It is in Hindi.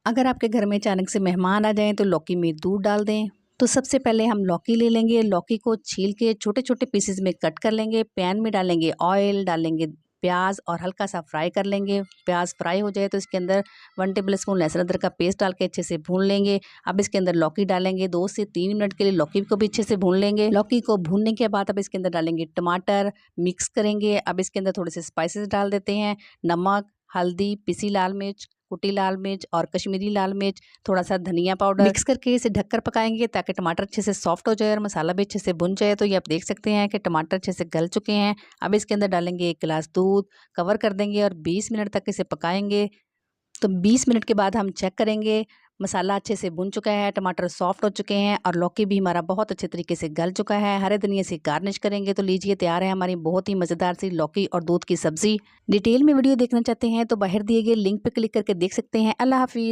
अगर आपके घर में अचानक से मेहमान आ जाएं तो लौकी में दूध डाल दें। तो सबसे पहले हम लौकी ले लेंगे, लौकी को छील के छोटे छोटे पीसेस में कट कर लेंगे। पैन में डालेंगे ऑयल, डालेंगे प्याज और हल्का सा फ्राई कर लेंगे। प्याज फ्राई हो जाए तो इसके अंदर 1 टेबल स्पून लहसुन अदरक का पेस्ट डाल के अच्छे से भून लेंगे। अब इसके अंदर लौकी डालेंगे, 2 से 3 मिनट के लिए लौकी को भी अच्छे से भून लेंगे। लौकी को भूनने के बाद अब इसके अंदर डालेंगे टमाटर, मिक्स करेंगे। अब इसके अंदर थोड़े से स्पाइसेस डाल देते हैं, नमक, हल्दी, पिसी लाल मिर्च, कुटी लाल मिर्च और कश्मीरी लाल मिर्च, थोड़ा सा धनिया पाउडर मिक्स करके इसे ढककर पकाएंगे ताकि टमाटर अच्छे से सॉफ्ट हो जाए और मसाला भी अच्छे से भुन जाए। तो ये आप देख सकते हैं कि टमाटर अच्छे से गल चुके हैं। अब इसके अंदर डालेंगे 1 गिलास दूध, कवर कर देंगे और 20 मिनट तक इसे पकाएंगे। तो 20 मिनट के बाद हम चेक करेंगे, मसाला अच्छे से भुन चुका है, टमाटर सॉफ्ट हो चुके हैं और लौकी भी हमारा बहुत अच्छे तरीके से गल चुका है। हरे धनिया से गार्निश करेंगे। तो लीजिए, तैयार है हमारी बहुत ही मज़ेदार सी लौकी और दूध की सब्जी। डिटेल में वीडियो देखना चाहते हैं तो बाहर दिए गए लिंक पर क्लिक करके देख सकते हैं। अल्लाह हाफिज़।